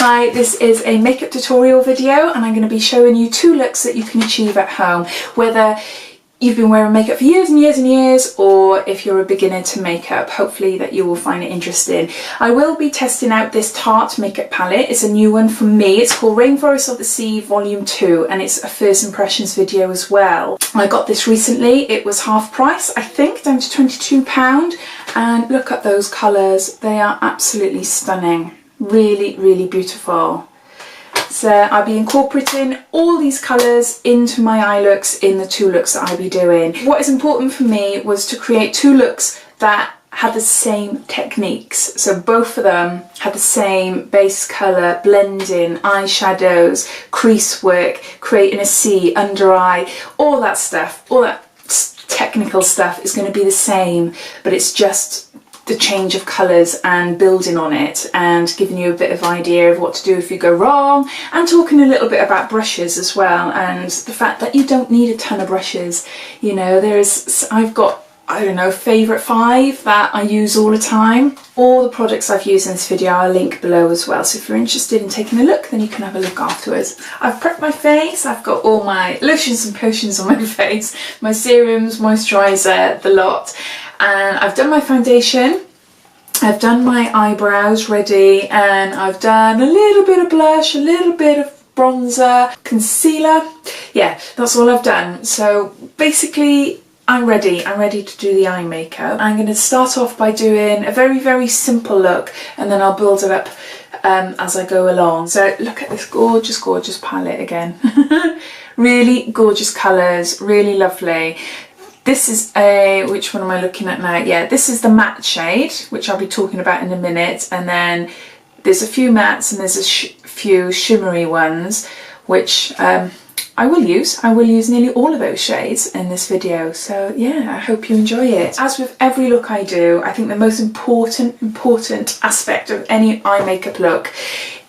Hi, this is a makeup tutorial video and I'm going to be showing you 2 looks that you can achieve at home, whether you've been wearing makeup for years and years and years, or if you're a beginner to makeup. Hopefully that you will find it interesting. I will be testing out this Tarte makeup palette. It's a new one for me. It's called Rainforest of the Sea Volume 2 and it's a first impressions video as well. I got this recently. It was half price, I think, down to £22, and look at those colours. They are absolutely stunning. Really, really beautiful. So I'll be incorporating all these colours into my eye looks in the 2 looks that I'll be doing. What is important for me was to create 2 looks that had the same techniques. So both of them had the same base colour, blending, eyeshadows, crease work, creating a C, under eye, all that stuff, all that technical stuff is going to be the same, but it's just the change of colours and building on it and giving you a bit of idea of what to do if you go wrong, and talking a little bit about brushes as well, and the fact that you don't need a ton of brushes. You know, I've got, I don't know, favourite 5 that I use all the time. All the products I've used in this video I'll link below as well, so if you're interested in taking a look then you can have a look afterwards. I've prepped my face, I've got all my lotions and potions on my face, my serums, moisturiser, the lot. And I've done my foundation, I've done my eyebrows ready, and I've done a little bit of blush, a little bit of bronzer, concealer. Yeah, that's all I've done. So basically I'm ready to do the eye makeup. I'm going to start off by doing a very, very simple look, and then I'll build it up as I go along. So look at this gorgeous, gorgeous palette again. Really gorgeous colours, really lovely. This is which one am I looking at now? Yeah, this is the matte shade, which I'll be talking about in a minute. And then there's a few mattes and there's a few shimmery ones, which I will use. I will use nearly all of those shades in this video. So yeah, I hope you enjoy it. As with every look I do, I think the most important aspect of any eye makeup look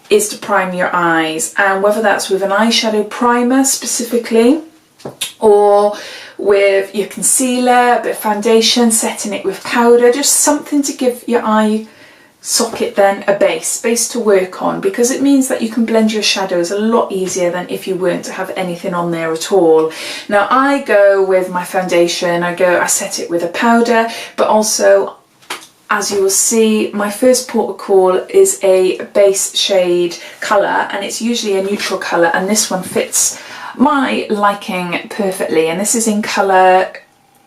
is to prime your eyes. And whether that's with an eyeshadow primer specifically, or with your concealer, a bit of foundation, setting it with powder, just something to give your eye socket then a base to work on, because it means that you can blend your shadows a lot easier than if you weren't to have anything on there at all. Now I go with my foundation, I set it with a powder, but also, as you will see, my first port of call is a base shade colour, and it's usually a neutral colour, and this one fits my liking perfectly. And this is in colour,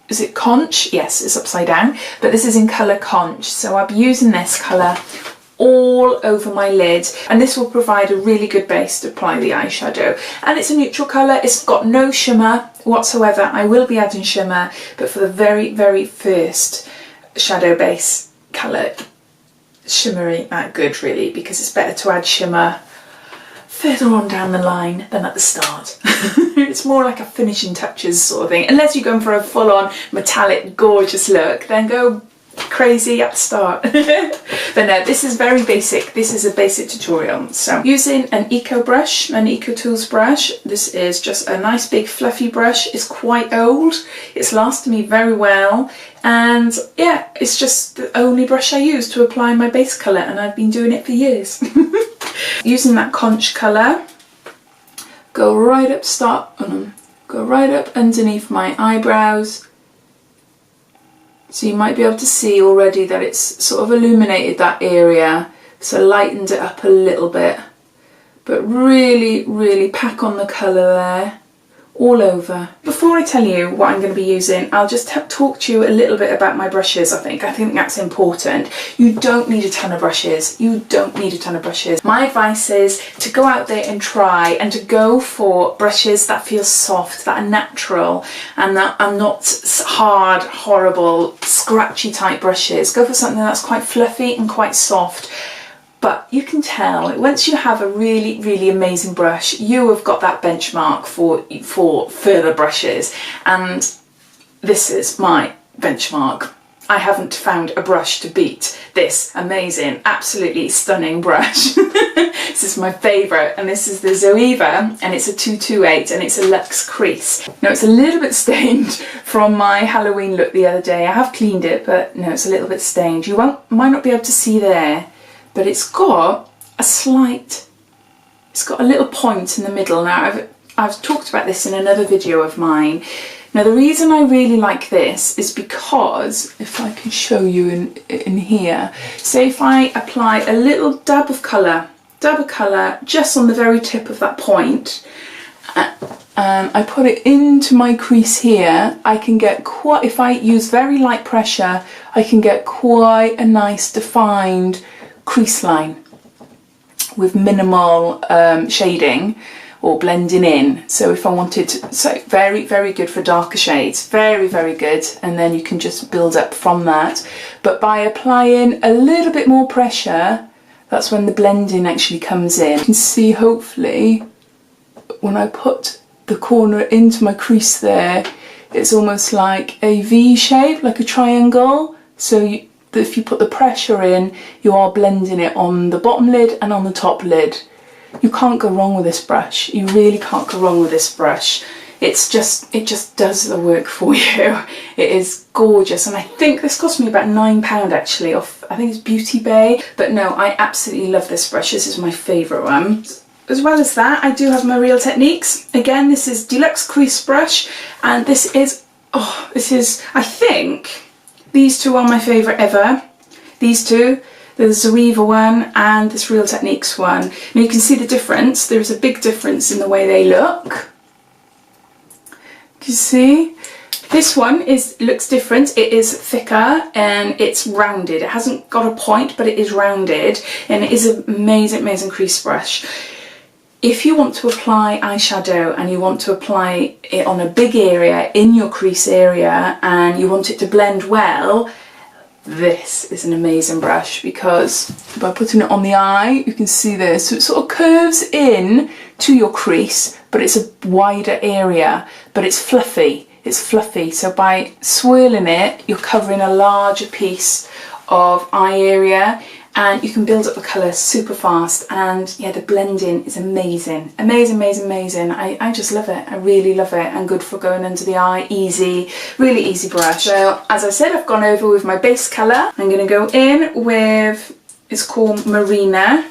is it Conch? Yes, it's upside down, but this is in colour Conch. So I'll be using this colour all over my lid, and this will provide a really good base to apply the eyeshadow. And it's a neutral colour, it's got no shimmer whatsoever. I will be adding shimmer, but for the very, very first shadow base colour, shimmer ain't that good really, because it's better to add shimmer further on down the line than at the start. It's more like a finishing touches sort of thing. Unless you're going for a full-on metallic gorgeous look, then go crazy at the start. But no, this is very basic. This is a basic tutorial. So using an Eco brush, an Eco Tools brush, this is just a nice big fluffy brush. It's quite old, it's lasted me very well, and yeah, it's just the only brush I use to apply my base colour, and I've been doing it for years. Using that Conch colour, go right up underneath my eyebrows. So you might be able to see already that it's sort of illuminated that area, so lightened it up a little bit, but really, really pack on the colour there, all over. Before I tell you what I'm going to be using, I'll just talk to you a little bit about my brushes. I think that's important. You don't need a ton of brushes. You don't need a ton of brushes. My advice is to go out there and try, and to go for brushes that feel soft, that are natural, and that are not hard, horrible, scratchy type brushes. Go for something that's quite fluffy and quite soft. But you can tell, once you have a really, really amazing brush, you have got that benchmark for further brushes. And this is my benchmark. I haven't found a brush to beat this amazing, absolutely stunning brush. This is my favourite, and this is the Zoeva, and it's a 228, and it's a Luxe Crease. Now it's a little bit stained from my Halloween look the other day. I have cleaned it, but no, it's a little bit stained. You might not be able to see there, but it's got a slight it's got a little point in the middle. Now I've talked about this in another video of mine. Now the reason I really like this is because, if I can show you in here, say if I apply a little dab of colour just on the very tip of that point, and I put it into my crease here, I can get quite, if I use very light pressure, I can get quite a nice defined crease line with minimal shading or blending in. So if I wanted to, so very, very good for darker shades, very, very good, and then you can just build up from that. But by applying a little bit more pressure, that's when the blending actually comes in. You can see, hopefully, when I put the corner into my crease there, it's almost like a V shape, like a triangle. So if you put the pressure in, you are blending it on the bottom lid and on the top lid. You can't go wrong with this brush. You really can't go wrong with this brush. It just does the work for you. It is gorgeous, and I think this cost me about £9 actually off, I think it's Beauty Bay. But no, I absolutely love this brush. This is my favourite one. As well as that, I do have my Real Techniques. Again, this is Deluxe Crease Brush, and this is, I think these two are my favourite ever. These two. The Zoeva one and this Real Techniques one. Now you can see the difference. There is a big difference in the way they look. You see? This one looks different. It is thicker and it's rounded. It hasn't got a point, but it is rounded, and it is an amazing, amazing crease brush. If you want to apply eyeshadow and you want to apply it on a big area in your crease area and you want it to blend well, this is an amazing brush, because by putting it on the eye, you can see this. So it sort of curves in to your crease, but it's a wider area, but it's fluffy. It's fluffy. So by swirling it, you're covering a larger piece of eye area, and you can build up the colour super fast. And yeah, the blending is amazing. Amazing, amazing, amazing. I just love it. I really love it, and good for going under the eye. Easy, really easy brush. So as I said, I've gone over with my base colour. I'm going to go in with, it's called Marina,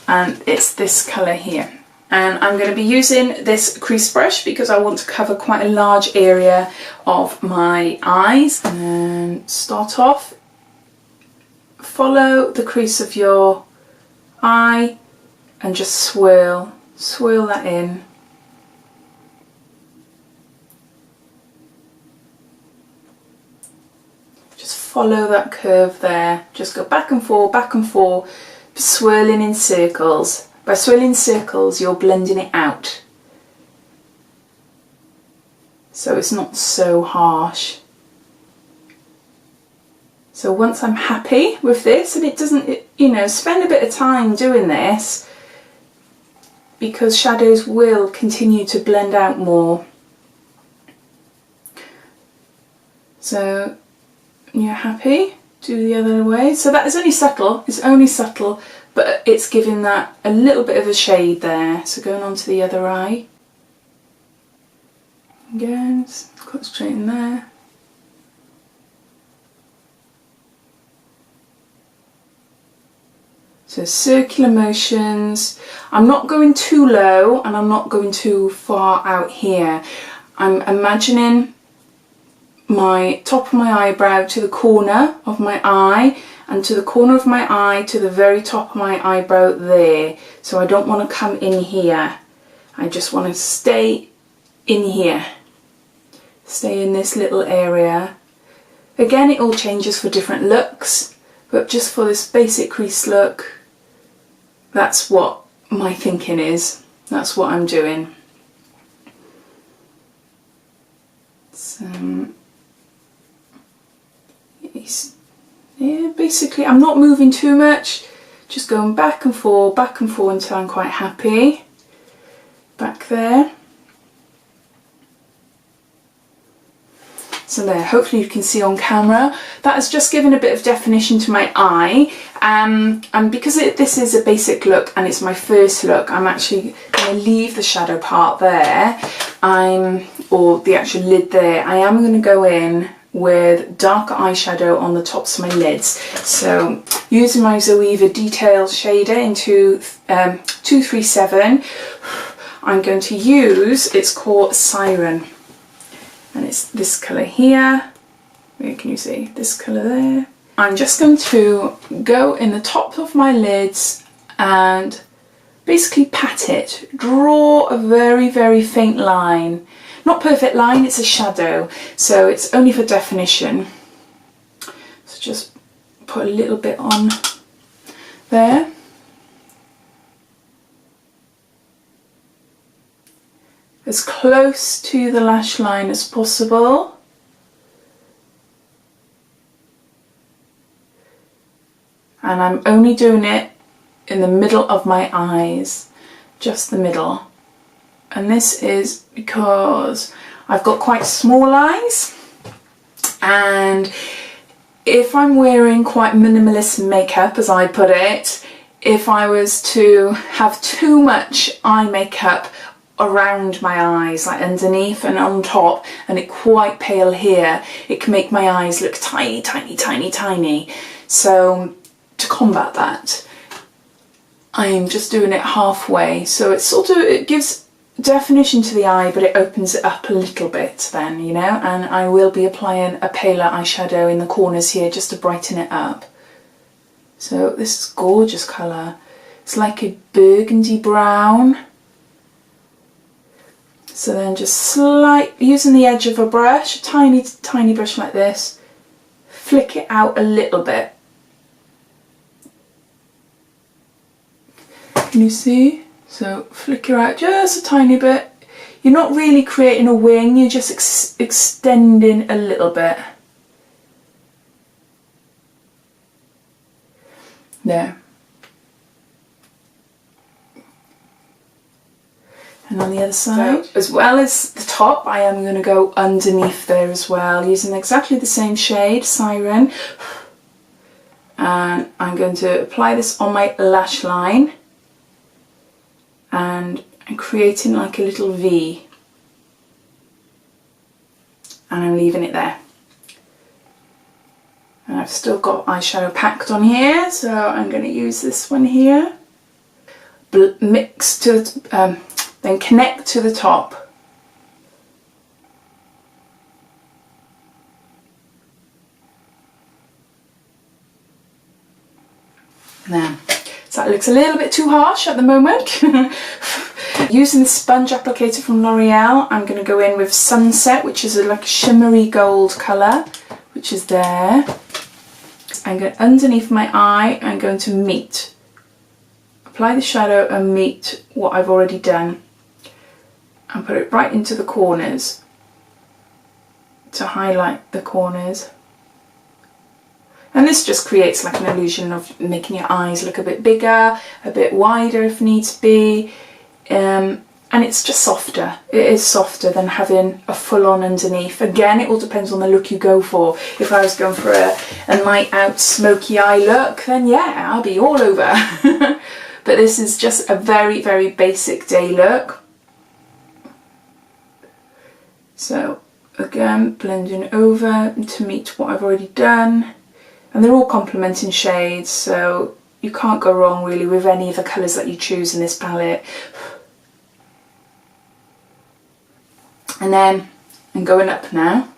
and it's this colour here. And I'm going to be using this crease brush because I want to cover quite a large area of my eyes. And start off, follow the crease of your eye and just swirl that in. Just follow that curve there. Just go back and forth, swirling in circles. By swirling circles, you're blending it out, so it's not so harsh. So once I'm happy with this, and it doesn't, you know, spend a bit of time doing this, because shadows will continue to blend out more. So you're happy, do the other way. So that is only subtle, it's only subtle, but it's giving that a little bit of a shade there. So going on to the other eye. Again, just cut straight in there. So circular motions. I'm not going too low and I'm not going too far out here. I'm imagining my top of my eyebrow to the corner of my eye, and to the corner of my eye to the very top of my eyebrow there. So I don't want to come in here. I just want to stay in here. Stay in this little area. Again, it all changes for different looks, but just for this basic crease look, that's what my thinking is. That's what I'm doing. So, yeah, basically I'm not moving too much, just going back and forth until I'm quite happy. Back there. So there, hopefully you can see on camera, that has just given a bit of definition to my eye, and because this is a basic look and it's my first look, I'm actually going to leave the shadow part there, or the actual lid there. I am going to go in with darker eyeshadow on the tops of my lids. So using my Zoeva Detail shader in 237, I'm going to use, it's called Siren, and it's this colour here. Where can you see? This colour there. I'm just going to go in the top of my lids and basically pat it. Draw a very, very faint line. Not perfect line, it's a shadow, so it's only for definition. So just put a little bit on there. As close to the lash line as possible. And I'm only doing it in the middle of my eyes, just the middle. And this is because I've got quite small eyes, and if I'm wearing quite minimalist makeup, as I put it, if I was to have too much eye makeup around my eyes, like underneath and on top, and it quite pale here, it can make my eyes look tiny, tiny, tiny, tiny. So to combat that, I'm just doing it halfway, so it's sort of, it gives definition to the eye, but it opens it up a little bit then, you know. And I will be applying a paler eyeshadow in the corners here just to brighten it up. So this is gorgeous colour. It's like a burgundy brown. So then just using the edge of a brush, a tiny, tiny brush like this, flick it out a little bit. Can you see? So flicker out just a tiny bit. You're not really creating a wing, you're just extending a little bit. There. And on the other side, so, as well as the top, I am going to go underneath there as well, using exactly the same shade, Siren. And I'm going to apply this on my lash line. And I'm creating like a little V, and I'm leaving it there. And I've still got eyeshadow packed on here, so I'm going to use this one here. Mix to then connect to the top. There. So that looks a little bit too harsh at the moment. Using the sponge applicator from L'Oreal, I'm going to go in with Sunset, which is like a shimmery gold colour, which is there. I'm going underneath my eye, I'm going to meet. Apply the shadow and meet what I've already done. And put it right into the corners to highlight the corners. And this just creates like an illusion of making your eyes look a bit bigger, a bit wider if needs be. And it's just softer. It is softer than having a full-on underneath. Again, it all depends on the look you go for. If I was going for a night out smoky eye look, then yeah, I'll be all over. But this is just a very, very basic day look. So again, blending over to meet what I've already done. And they're all complementing shades, so you can't go wrong really with any of the colours that you choose in this palette. And then I'm going up now.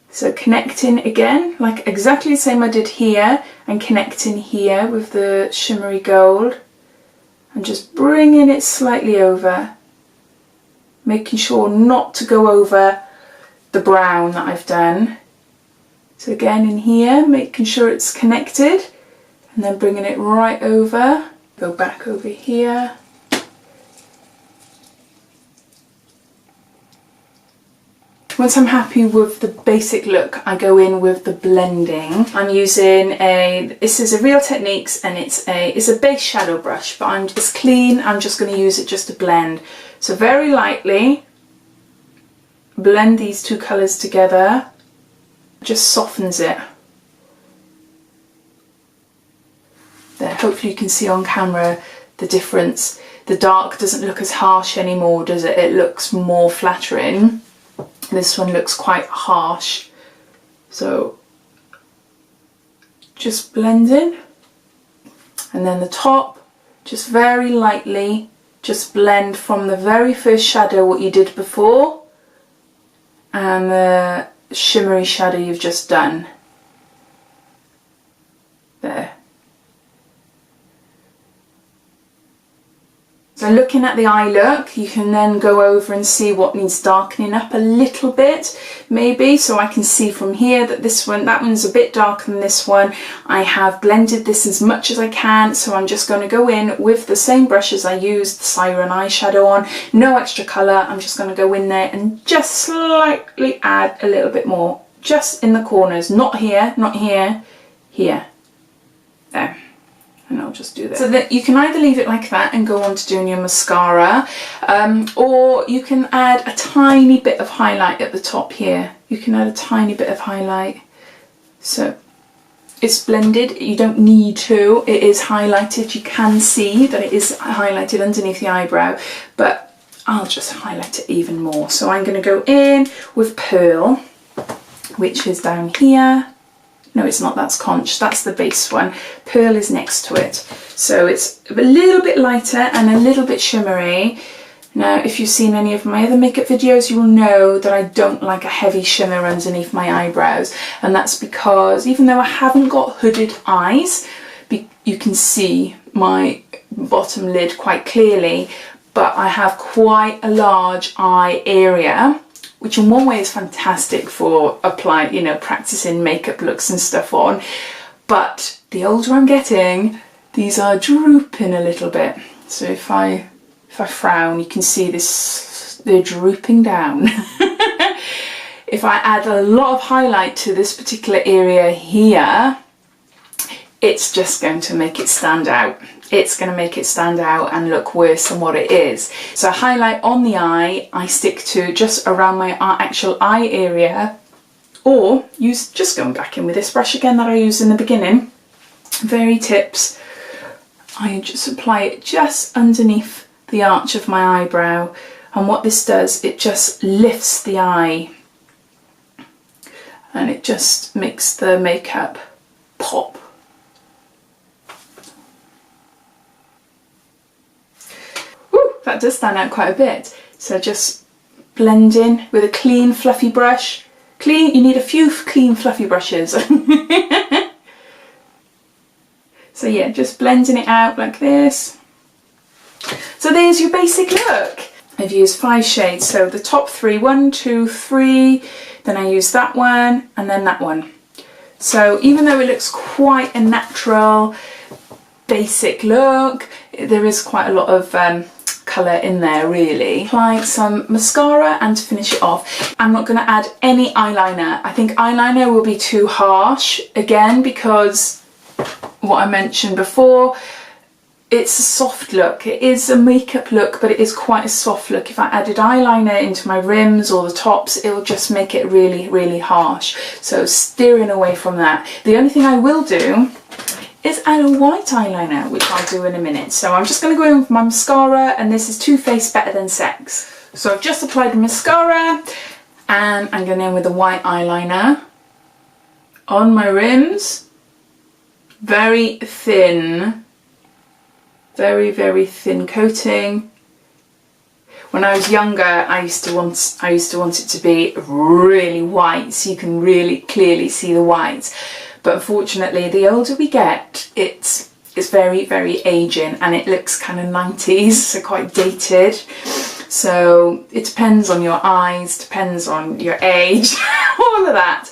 So connecting again, like exactly the same I did here, and connecting here with the shimmery gold. And just bringing it slightly over. Making sure not to go over the brown that I've done. So again in here, making sure it's connected, and then bringing it right over, go back over here. Once I'm happy with the basic look, I go in with the blending. I'm using this is a Real Techniques, and it's a base shadow brush, but it's clean, I'm just going to use it just to blend. So very lightly, blend these two colours together. Just softens it. There, hopefully you can see on camera the difference. The dark doesn't look as harsh anymore, does it? It looks more flattering. This one looks quite harsh. So just blend in, and then the top, just very lightly, just blend from the very first shadow what you did before and the shimmery shadow you've just done. There. So looking at the eye look, you can then go over and see what needs darkening up a little bit, maybe, so I can see from here that that one's a bit darker than this one. I have blended this as much as I can, so I'm just going to go in with the same brush as I used the Siren eyeshadow on, no extra colour. I'm just going to go in there and just slightly add a little bit more, just in the corners, not here, not here, here, there. And I'll just do that. So that you can either leave it like that and go on to doing your mascara, or you can add a tiny bit of highlight at the top here. You can add a tiny bit of highlight. So it's blended, you don't need to, it is highlighted. You can see that it is highlighted underneath the eyebrow, but I'll just highlight it even more. So I'm going to go in with Pearl, which is down here. No, it's not, that's Conch, that's the base one. Pearl is next to it. So it's a little bit lighter and a little bit shimmery. Now, if you've seen any of my other makeup videos, you will know that I don't like a heavy shimmer underneath my eyebrows. And that's because even though I haven't got hooded eyes, you can see my bottom lid quite clearly, but I have quite a large eye area, which in one way is fantastic for practicing makeup looks and stuff on. But the older I'm getting, these are drooping a little bit. So if I frown, you can see this, they're drooping down. If I add a lot of highlight to this particular area here, it's just going to make it stand out. It's going to make it stand out and look worse than what it is. So highlight on the eye, I stick to just around my actual eye area, or just going back in with this brush again that I used in the beginning. Very tips. I just apply it just underneath the arch of my eyebrow, and what this does, it just lifts the eye and it just makes the makeup pop. That does stand out quite a bit. So just blend in with a clean fluffy brush. You need a few clean fluffy brushes. So yeah, just blending it out like this. So there's your basic look. I've used 5 shades, so the top 3, 1, 2, 3, then I use that one and then that one. So even though it looks quite a natural basic look, there is quite a lot of colour in there really. Apply some mascara, and to finish it off, I'm not going to add any eyeliner. I think eyeliner will be too harsh again, because what I mentioned before, it's a soft look. It is a makeup look, but it is quite a soft look. If I added eyeliner into my rims or the tops, it will just make it really, really harsh. So steering away from that. The only thing I will do is add a white eyeliner, which I'll do in a minute. So I'm just going to go in with my mascara, and this is Too Faced Better Than Sex. So I've just applied the mascara, and I'm going in with a white eyeliner on my rims. Very thin, very, very thin coating. When I was younger, I used to want it to be really white, so you can really clearly see the white. But unfortunately, the older we get, it's very, very aging, and it looks kind of 90s, so quite dated. So it depends on your eyes, depends on your age, all of that.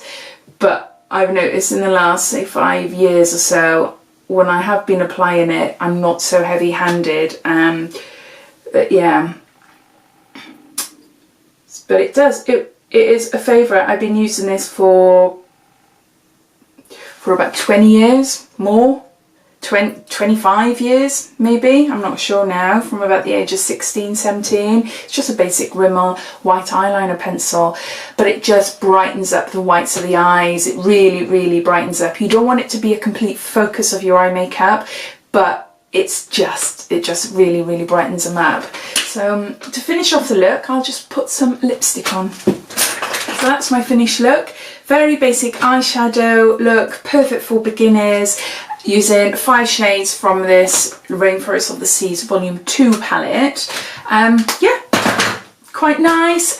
But I've noticed in the last, say, 5 years or so, when I have been applying it, I'm not so heavy-handed. But yeah, but it is a favourite. I've been using this for about 20 years, more, 25 years maybe, I'm not sure now, from about the age of 16, 17. It's just a basic Rimmel white eyeliner pencil, but it just brightens up the whites of the eyes. It really, really brightens up. You don't want it to be a complete focus of your eye makeup, but it just really, really brightens them up. So to finish off the look, I'll just put some lipstick on. So that's my finished look. very basic eyeshadow look, perfect for beginners, using 5 shades from this Rainforest of the Seas Volume 2 palette. Yeah, quite nice.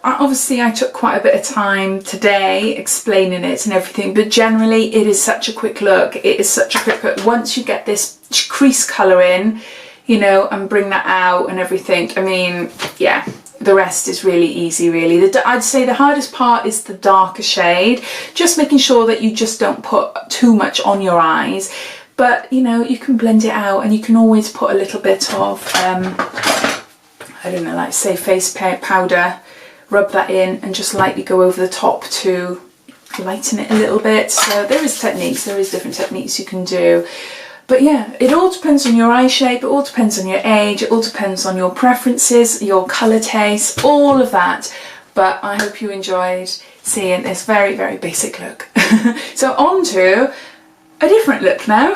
Obviously I took quite a bit of time today explaining it and everything, but generally it is such a quick look. It is such a quick look. Once you get this crease colour in, you know, and bring that out and everything, I mean, yeah, the rest is really easy, really. I'd say the hardest part is the darker shade, just making sure that you just don't put too much on your eyes, but you know, you can blend it out, and you can always put a little bit of I don't know, like say face powder, rub that in and just lightly go over the top to lighten it a little bit. So there is different techniques you can do. But yeah, it all depends on your eye shape, it all depends on your age, it all depends on your preferences, your colour taste, all of that. But I hope you enjoyed seeing this very, very basic look. So on to a different look now.